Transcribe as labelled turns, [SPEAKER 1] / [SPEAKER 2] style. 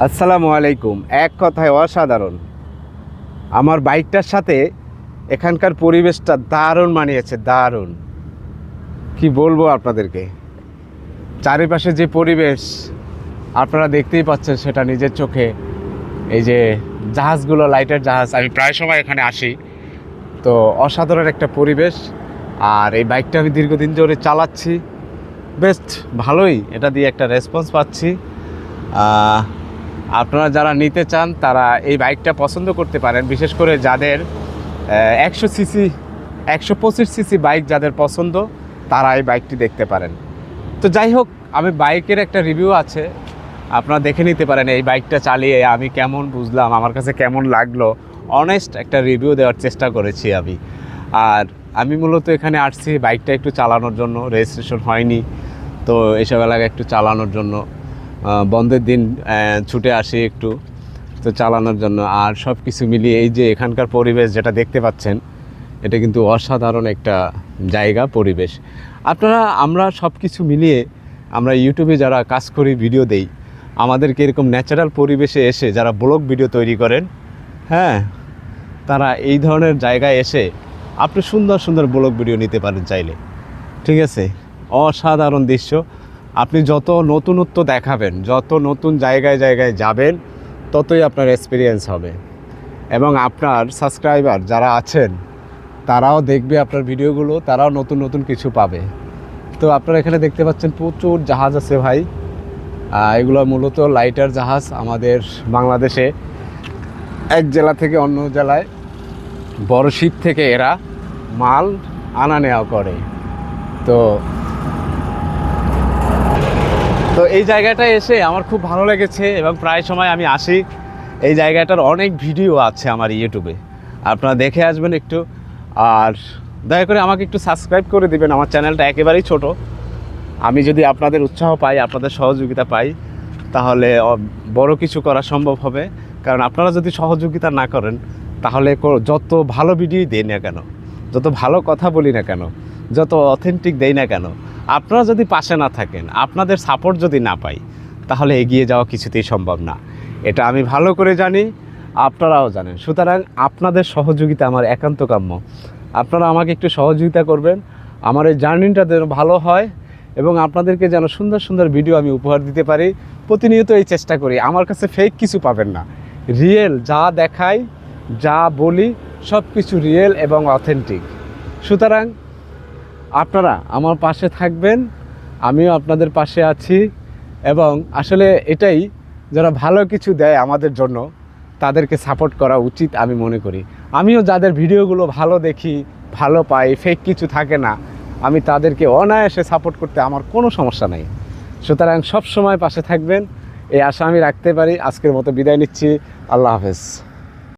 [SPEAKER 1] আসসালামু আলাইকুম। এক কথায় অসাধারণ। আমার বাইকটার সাথে এখানকার পরিবেশটা দারুণ মানিয়েছে, দারুণ। কি বলবো আপনাদেরকে, চারিপাশে যে পরিবেশ আপনারা দেখতেই পাচ্ছেন সেটা নিজের চোখে। এই যে জাহাজগুলো, লাইটের জাহাজ, আমি প্রায় সময় এখানে আসি, তো অসাধারণ একটা পরিবেশ। আর এই বাইকটা আমি দীর্ঘদিন ধরে চালাচ্ছি, বেস্ট ভালোই এটা দিয়ে একটা রেসপন্স পাচ্ছি। আপনারা যারা নিতে চান তারা এই বাইকটা পছন্দ করতে পারেন, বিশেষ করে যাদের 100 সিসি 125 সিসি বাইক যাদের পছন্দ তারা এই বাইকটি দেখতে পারেন। তো যাই হোক, আমি বাইকের একটা রিভিউ আছে, আপনারা দেখে নিতে পারেন এই বাইকটা চালিয়ে আমি কেমন বুঝলাম, আমার কাছে কেমন লাগলো। অনেস্ট একটা রিভিউ দেওয়ার চেষ্টা করেছি আমি। আর আমি মূলত এখানে আসছি বাইকটা একটু চালানোর জন্য, রেজিস্ট্রেশন হয়নি, তো এসব এলাকায় একটু চালানোর জন্য। বন্ধের দিন ছুটে আসি একটু, তো চালানোর জন্য। আর সব কিছু মিলিয়ে এই যে এখানকার পরিবেশ যেটা দেখতে পাচ্ছেন, এটা কিন্তু অসাধারণ একটা জায়গা, পরিবেশ। আমরা সব কিছু মিলিয়ে আমরা ইউটিউবে যারা কাজ করি, ভিডিও দেই, আমাদেরকে এরকম ন্যাচারাল পরিবেশে এসে যারা ব্লগ ভিডিও তৈরি করেন, হ্যাঁ, তারা এই ধরনের জায়গায় এসে আপনি সুন্দর সুন্দর ব্লগ ভিডিও নিতে পারেন চাইলে। ঠিক আছে, অসাধারণ দৃশ্য। আপনি যত নতুনত্ব দেখাবেন, যত নতুন জায়গায় জায়গায় যাবেন, ততই আপনার এক্সপিরিয়েন্স হবে। এবং আপনার সাবস্ক্রাইবার যারা আছেন তারাও দেখবে আপনার ভিডিওগুলো, তারাও নতুন নতুন কিছু পাবে। তো আপনারা এখানে দেখতে পাচ্ছেন প্রচুর জাহাজ আছে ভাই। এগুলো মূলত লাইটার জাহাজ। আমাদের বাংলাদেশে এক জেলা থেকে অন্য জেলায় বড় শিপ থেকে এরা মাল আনা নেওয়া করে। তো এই জায়গাটায় এসে আমার খুব ভালো লেগেছে এবং প্রায় সময় আমি আসি। এই জায়গাটার অনেক ভিডিও আছে আমার ইউটিউবে, আপনারা দেখে আসবেন একটু। আর দয়া করে আমাকে একটু সাবস্ক্রাইব করে দিবেন। আমার চ্যানেলটা একেবারেই ছোট। আমি যদি আপনাদের উৎসাহ পাই, আপনাদের সহযোগিতা পাই, তাহলে বড় কিছু করা সম্ভব হবে। কারণ আপনারা যদি সহযোগিতা না করেন, তাহলে যত ভালো ভিডিও দেই না কেন, যত ভালো কথা বলি না কেন, যত অথেন্টিক দেই না কেন, আপনারা যদি পাশে না থাকেন, আপনাদের সাপোর্ট যদি না পাই, তাহলে এগিয়ে যাওয়া কিছুতেই সম্ভব না। এটা আমি ভালো করে জানি, আপনারাও জানেন। সুতরাং আপনাদের সহযোগিতা আমার একান্ত কাম্য। আপনারা আমাকে একটু সহযোগিতা করবেন, আমার এই জার্নিটা যেন ভালো হয় এবং আপনাদেরকে যেন সুন্দর সুন্দর ভিডিও আমি উপহার দিতে পারি। প্রতিনিয়ত এই চেষ্টা করি। আমার কাছে ফেক কিছু পাবেন না, রিয়েল যা দেখাই, যা বলি, সব কিছু রিয়েল এবং অথেন্টিক। সুতরাং আপনারা আমার পাশে থাকবেন, আমিও আপনাদের পাশে আছি। এবং আসলে এটাই, যারা ভালো কিছু দেয় আমাদের জন্য, তাদেরকে সাপোর্ট করা উচিত আমি মনে করি। আমিও যাদের ভিডিওগুলো ভালো দেখি, ভালো পাই, ফেক কিছু থাকে না, আমি তাদেরকে অনায়াসে সাপোর্ট করতে আমার কোনো সমস্যা নেই। সুতরাং সব সময় পাশে থাকবেন, এই আশা আমি রাখতে পারি। আজকের মতো বিদায় নিচ্ছি। আল্লাহ হাফেজ।